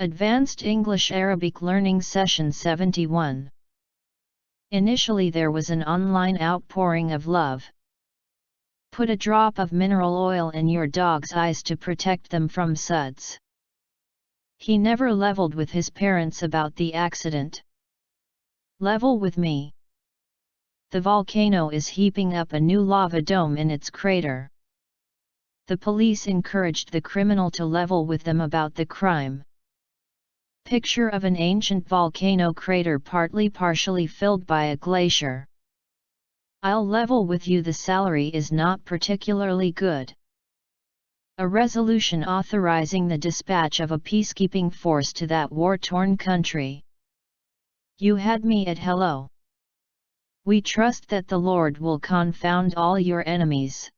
Advanced English Arabic Learning Session 71. Initially there was an online outpouring of love. Put a drop of mineral oil in your dog's eyes to protect them from suds. He never leveled with his parents about the accident. Level with me. The volcano is heaping up a new lava dome in its crater. The police encouraged the criminal to level with them about the crime. Picture of an ancient volcano crater partially filled by a glacier. I'll level with you, the salary is not particularly good. A resolution authorizing the dispatch of a peacekeeping force to that war-torn country. You had me at hello. We trust that the Lord will confound all your enemies.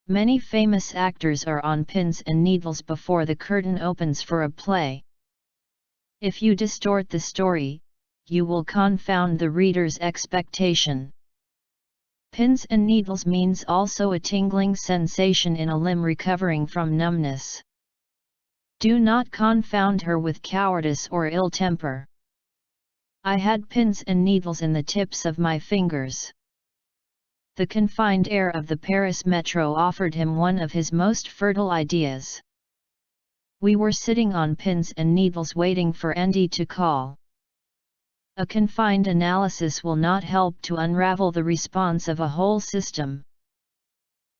Many famous actors are on pins and needles before the curtain opens for a play. If you distort the story, you will confound the reader's expectation. Pins and needles means also a tingling sensation in a limb recovering from numbness. Do not confound her with cowardice or ill temper. I had pins and needles in the tips of my fingers. The confined air of the Paris metro offered him one of his most fertile ideas. We were sitting on pins and needles waiting for Andy to call. A confined analysis will not help to unravel the response of a whole system.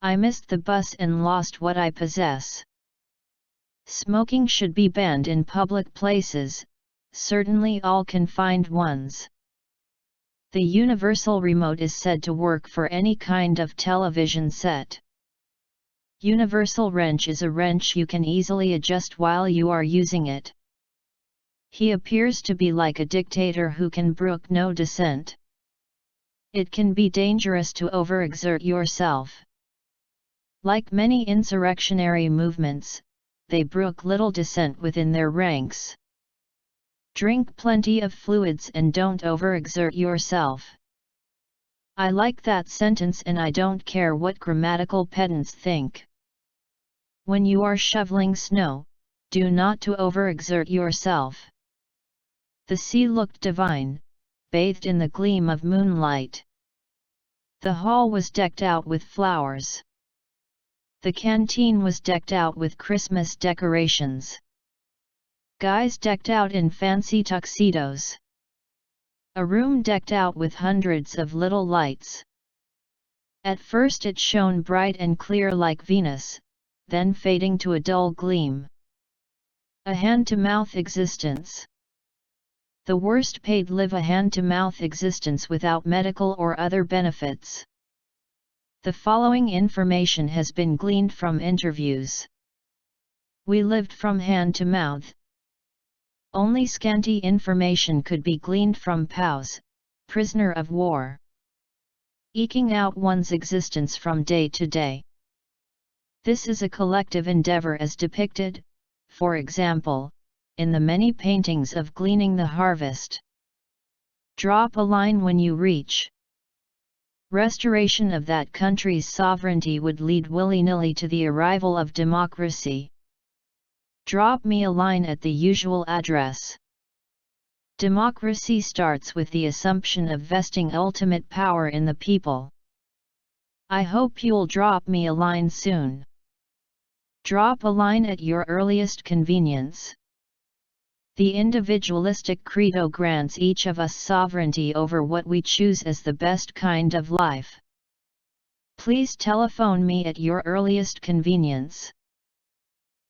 I missed the bus and lost what I possess. Smoking should be banned in public places, certainly all confined ones. The universal remote is said to work for any kind of television set. Universal wrench is a wrench you can easily adjust while you are using it. He appears to be like a dictator who can brook no dissent. It can be dangerous to overexert yourself. Like many insurrectionary movements, they brook little dissent within their ranks. Drink plenty of fluids and don't overexert yourself. I like that sentence and I don't care what grammatical pedants think. When you are shoveling snow, do not to overexert yourself. The sea looked divine, bathed in the gleam of moonlight. The hall was decked out with flowers. The canteen was decked out with Christmas decorations. Guys decked out in fancy tuxedos. A room decked out with hundreds of little lights. At first it shone bright and clear like Venus, then fading to a dull gleam. A hand-to-mouth existence. The worst paid live a hand-to-mouth existence without medical or other benefits. The following information has been gleaned from interviews. We lived from hand to mouth. Only scanty information could be gleaned from POWs, prisoner of war. Eking out one's existence from day to day. This is a collective endeavor as depicted, for example, in the many paintings of gleaning the harvest. Drop a line when you reach. Restoration of that country's sovereignty would lead willy-nilly to the arrival of democracy. Drop me a line at the usual address. Democracy starts with the assumption of vesting ultimate power in the people. I hope you'll drop me a line soon. Drop a line at your earliest convenience. The individualistic credo grants each of us sovereignty over what we choose as the best kind of life. Please telephone me at your earliest convenience.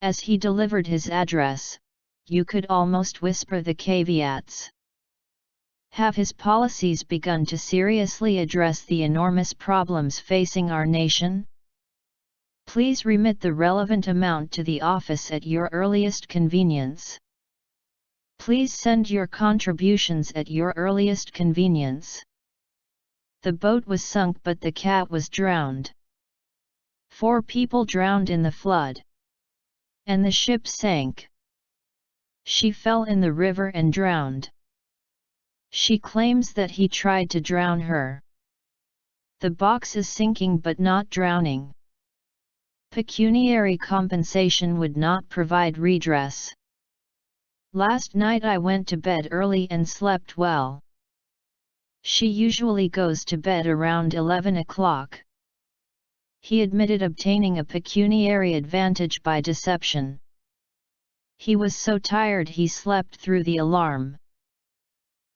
As he delivered his address, you could almost whisper the caveats. Have his policies begun to seriously address the enormous problems facing our nation? Please remit the relevant amount to the office at your earliest convenience. Please send your contributions at your earliest convenience. The boat was sunk but the cat was drowned. 4 people drowned in the flood. And the ship sank. She fell in the river and drowned. She claims that he tried to drown her. The box is sinking but not drowning. Pecuniary compensation would not provide redress. Last night I went to bed early and slept well. She usually goes to bed around 11 o'clock. He admitted obtaining a pecuniary advantage by deception. He was so tired he slept through the alarm.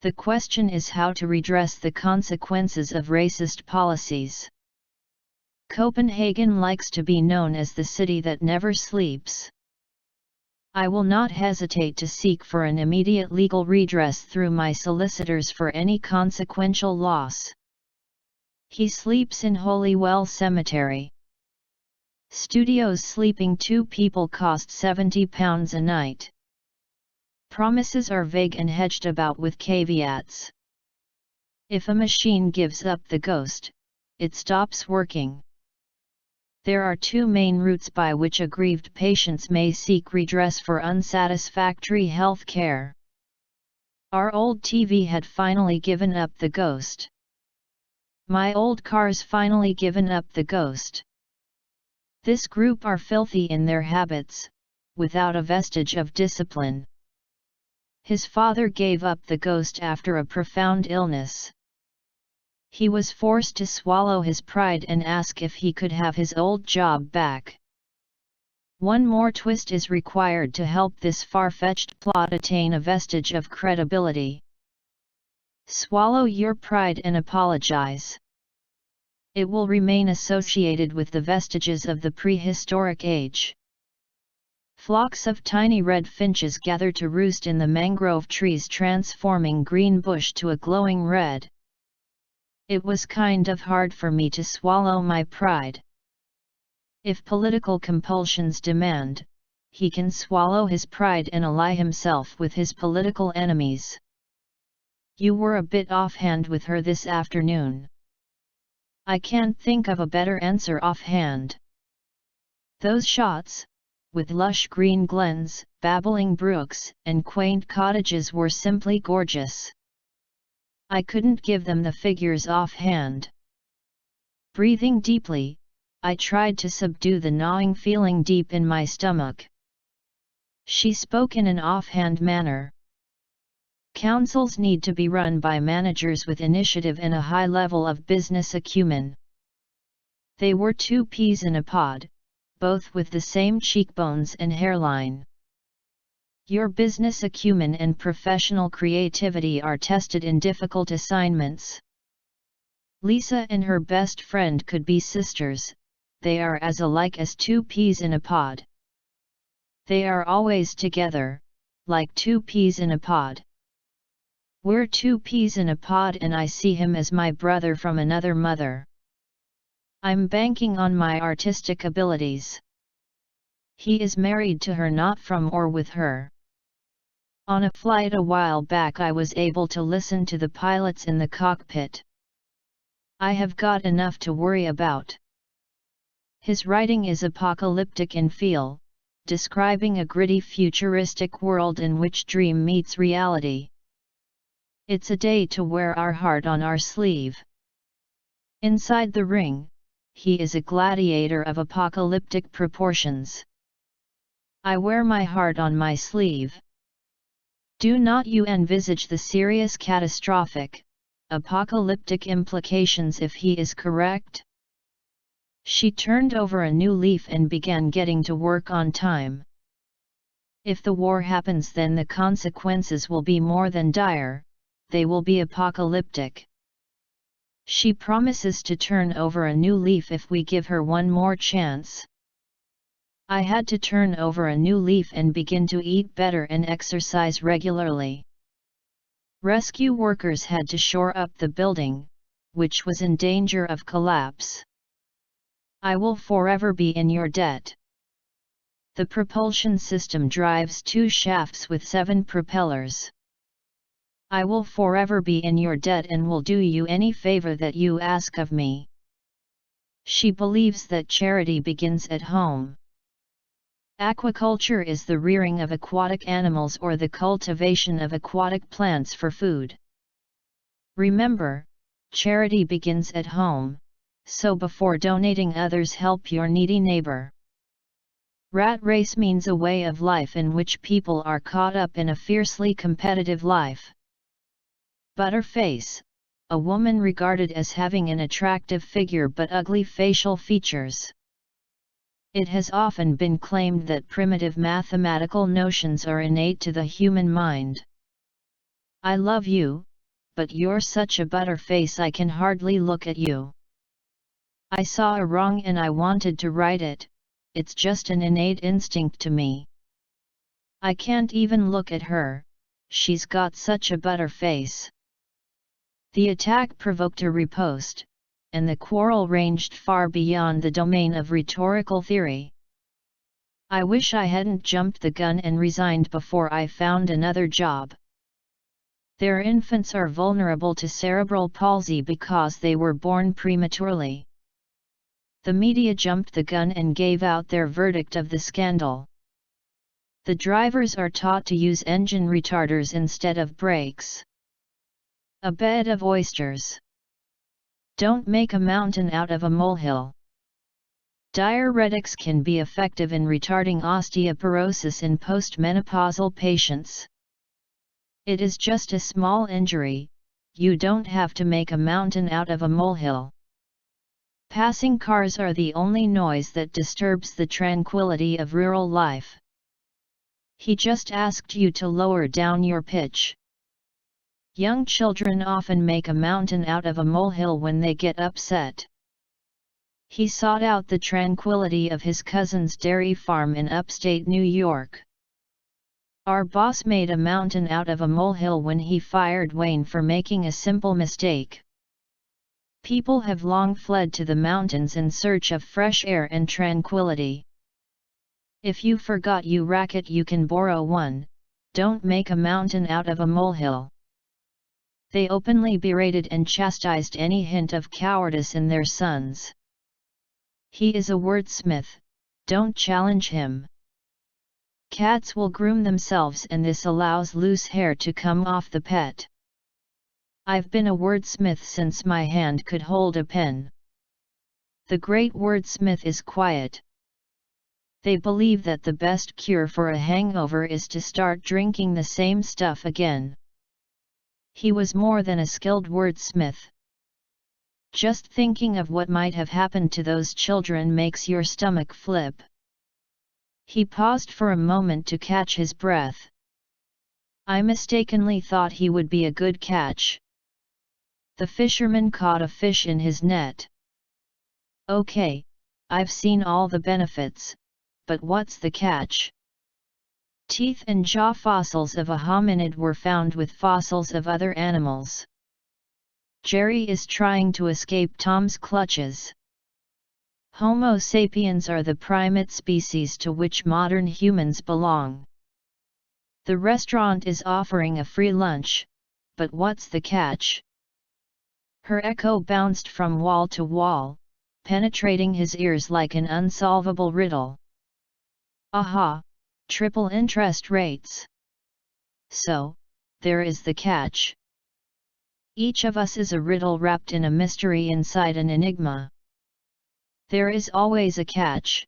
The question is how to redress the consequences of racist policies. Copenhagen likes to be known as the city that never sleeps. I will not hesitate to seek for an immediate legal redress through my solicitors for any consequential loss. He sleeps in Holywell Cemetery. Studios sleeping 2 people cost £70 a night. Promises are vague and hedged about with caveats. If a machine gives up the ghost, it stops working. There are 2 main routes by which aggrieved patients may seek redress for unsatisfactory health care. Our old TV had finally given up the ghost. My old car's finally given up the ghost. This group are filthy in their habits, without a vestige of discipline. His father gave up the ghost after a profound illness. He was forced to swallow his pride and ask if he could have his old job back. One more twist is required to help this far-fetched plot attain a vestige of credibility. Swallow your pride and apologize. It will remain associated with the vestiges of the prehistoric age. Flocks of tiny red finches gather to roost in the mangrove trees, transforming green bush to a glowing red. It was kind of hard for me to swallow my pride. If political compulsions demand, he can swallow his pride and ally himself with his political enemies. You were a bit offhand with her this afternoon. I can't think of a better answer offhand. Those shots, with lush green glens, babbling brooks, and quaint cottages were simply gorgeous. I couldn't give them the figures offhand. Breathing deeply, I tried to subdue the gnawing feeling deep in my stomach. She spoke in an offhand manner. Councils need to be run by managers with initiative and a high level of business acumen. They were 2 peas in a pod, both with the same cheekbones and hairline. Your business acumen and professional creativity are tested in difficult assignments. Lisa and her best friend could be sisters, they are as alike as 2 peas in a pod. They are always together, like 2 peas in a pod. We're 2 peas in a pod and I see him as my brother from another mother. I'm banking on my artistic abilities. He is married to her, not from or with her. On a flight a while back I was able to listen to the pilots in the cockpit. I have got enough to worry about. His writing is apocalyptic in feel, describing a gritty futuristic world in which dream meets reality. It's a day to wear our heart on our sleeve. Inside the ring, he is a gladiator of apocalyptic proportions. I wear my heart on my sleeve. Do not you envisage the serious catastrophic, apocalyptic implications if he is correct? She turned over a new leaf and began getting to work on time. If the war happens, then the consequences will be more than dire, they will be apocalyptic. She promises to turn over a new leaf if we give her one more chance. I had to turn over a new leaf and begin to eat better and exercise regularly. Rescue workers had to shore up the building, which was in danger of collapse. I will forever be in your debt. The propulsion system drives 2 shafts with 7 propellers. I will forever be in your debt and will do you any favor that you ask of me. She believes that charity begins at home. Aquaculture is the rearing of aquatic animals or the cultivation of aquatic plants for food. Remember, charity begins at home, so before donating others, help your needy neighbor. Rat race means a way of life in which people are caught up in a fiercely competitive life. Butterface, a woman regarded as having an attractive figure but ugly facial features. It has often been claimed that primitive mathematical notions are innate to the human mind. I love you, but you're such a butterface I can hardly look at you. I saw a wrong and I wanted to right it, it's just an innate instinct to me. I can't even look at her, she's got such a butterface. The attack provoked a riposte, and the quarrel ranged far beyond the domain of rhetorical theory. I wish I hadn't jumped the gun and resigned before I found another job. Their infants are vulnerable to cerebral palsy because they were born prematurely. The media jumped the gun and gave out their verdict of the scandal. The drivers are taught to use engine retarders instead of brakes. A bed of oysters. Don't make a mountain out of a molehill. Diuretics can be effective in retarding osteoporosis in postmenopausal patients. It is just a small injury, you don't have to make a mountain out of a molehill. Passing cars are the only noise that disturbs the tranquility of rural life. He just asked you to lower down your pitch. Young children often make a mountain out of a molehill when they get upset. He sought out the tranquility of his cousin's dairy farm in upstate New York. Our boss made a mountain out of a molehill when he fired Wayne for making a simple mistake. People have long fled to the mountains in search of fresh air and tranquility. If you forgot your racket, you can borrow one. Don't make a mountain out of a molehill. They openly berated and chastised any hint of cowardice in their sons. He is a wordsmith, don't challenge him. Cats will groom themselves and this allows loose hair to come off the pet. I've been a wordsmith since my hand could hold a pen. The great wordsmith is quiet. They believe that the best cure for a hangover is to start drinking the same stuff again. He was more than a skilled wordsmith. Just thinking of what might have happened to those children makes your stomach flip. He paused for a moment to catch his breath. I mistakenly thought he would be a good catch. The fisherman caught a fish in his net. Okay, I've seen all the benefits, but what's the catch? Teeth and jaw fossils of a hominid were found with fossils of other animals. Jerry is trying to escape Tom's clutches. Homo sapiens are the primate species to which modern humans belong. The restaurant is offering a free lunch, but what's the catch? Her echo bounced from wall to wall, penetrating his ears like an unsolvable riddle. Aha! Triple interest rates. So, there is the catch. Each of us is a riddle wrapped in a mystery inside an enigma. There is always a catch.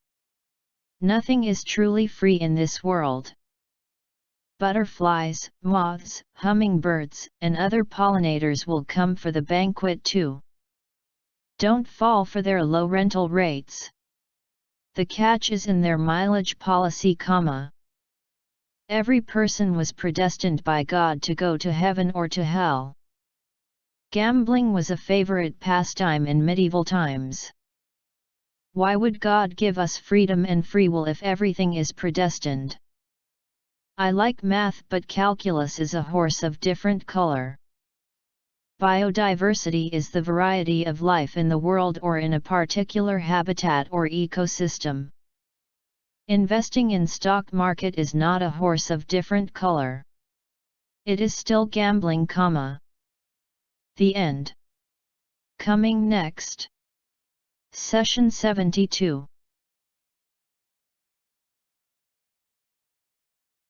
Nothing is truly free in this world. Butterflies, moths, hummingbirds, and other pollinators will come for the banquet too. Don't fall for their low rental rates. The catch is in their mileage policy, Every person was predestined by God to go to heaven or to hell. Gambling was a favorite pastime in medieval times. Why would God give us freedom and free will if everything is predestined? I like math, but calculus is a horse of different color. Biodiversity is the variety of life in the world or in a particular habitat or ecosystem. Investing in stock market is not a horse of different color. It is still gambling, The end. Coming next. Session 72.